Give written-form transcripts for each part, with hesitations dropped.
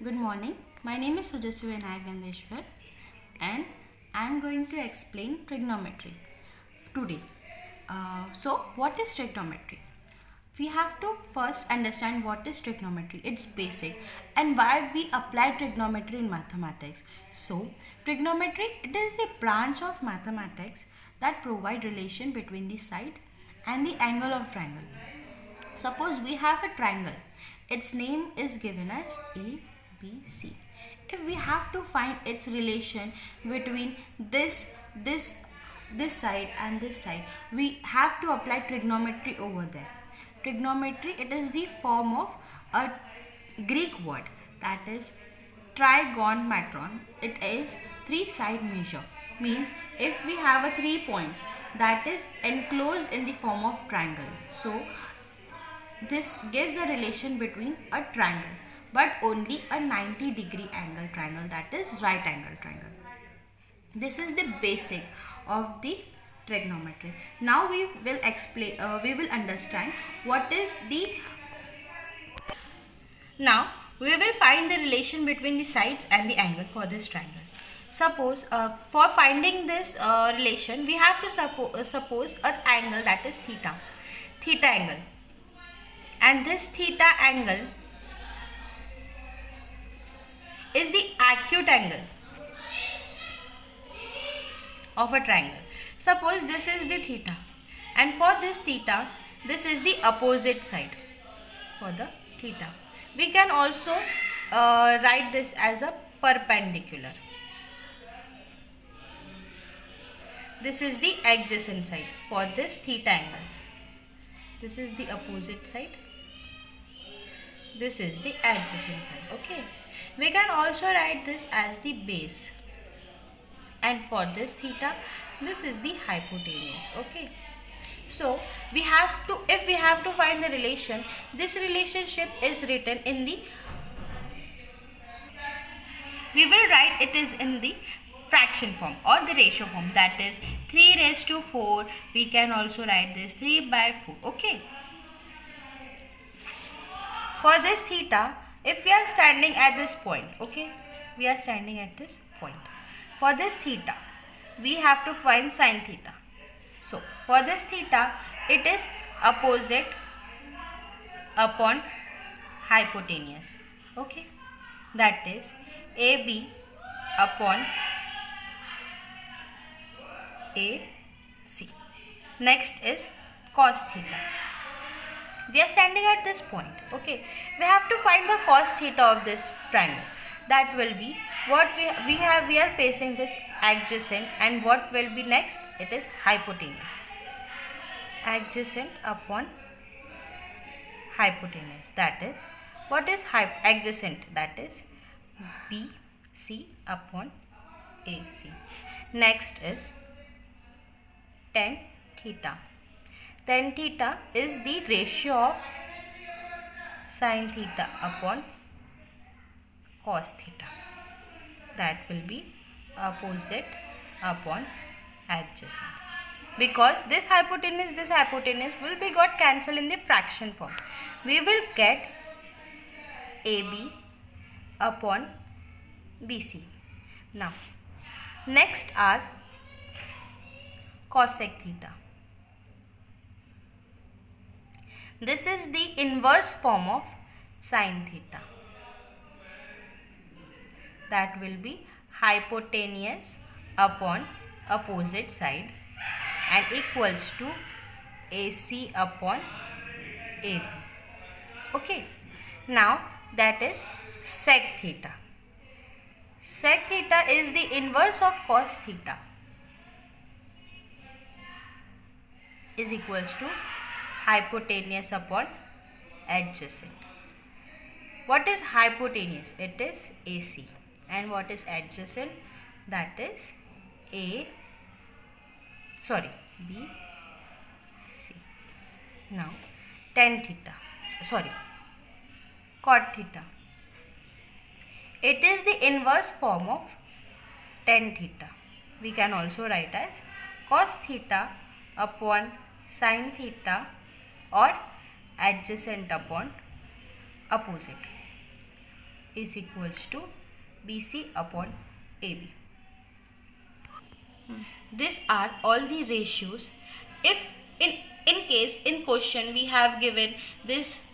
Good morning. My name is Sujasvi Vinayak Gandeshwar and I am going to explain trigonometry today. What is trigonometry? We have to first understand what is trigonometry, its basic, and why we apply trigonometry in mathematics. So, trigonometry, it is the branch of mathematics that provide relation between the side and the angle of triangle. Suppose we have a triangle. Its name is given as A, B, C. If we have to find its relation between this side and this side, we have to apply trigonometry over there. Trigonometry, it is the form of a Greek word that is trigonometron. It is three side measure. Means if we have a 3 points that is enclosed in the form of triangle. So this gives a relation between a triangle, but only a 90-degree angle triangle, that is right angle triangle. This is the basic of the trigonometry. Now we will explain. We will understand what is the. Now we will find the relation between the sides and the angle for this triangle. Suppose for finding this relation, we have to suppose an angle that is theta angle, and this theta angle is the acute angle of a triangle. Suppose this is the theta, and for this theta, this is the opposite side for the theta. We can also write this as a perpendicular. This is the adjacent side for this theta angle. This is the opposite side. This is the adjacent side. Okay. We can also write this as the base. And for this theta, this is the hypotenuse. Okay. So we have to, if we have to find the relation, this relationship is written in the, we will write it is in the fraction form or the ratio form, that is 3 raised to 4. We can also write this 3 by 4. Okay. For this theta, if we are standing at this point, okay, we are standing at this point. For this theta, we have to find sine theta. So, for this theta, it is opposite upon hypotenuse. Okay, that is AB upon AC. Next is cos theta. We are standing at this point. Okay, we have to find the cos theta of this triangle. That will be what we are facing this adjacent, and what will be next? It is hypotenuse. Adjacent upon hypotenuse. That is, what is adjacent? That is BC upon AC. Next is tan theta. Tan theta is the ratio of sin theta upon cos theta. That will be opposite upon adjacent. Because this hypotenuse will be got cancelled in the fraction form. We will get AB upon BC. Now, next are cosec theta. This is the inverse form of sin theta. That will be hypotenuse upon opposite side and equals to AC upon AB. Okay. Now that is sec theta. Sec theta is the inverse of cos theta, is equals to hypotenuse upon adjacent. What is hypotenuse? It is AC. And what is adjacent? That is BC. Now tan theta, cot theta. It is the inverse form of tan theta. We can also write as cos theta upon sin theta or adjacent upon opposite. is equals to BC upon AB. These are all the ratios. If in case in question we have given this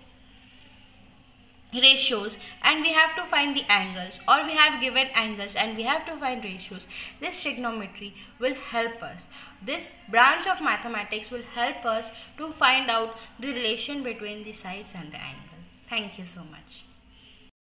ratios and we have to find the angles, or we have given angles and we have to find ratios, this trigonometry will help us. This branch of mathematics will help us to find out the relation between the sides and the angle. Thank you so much.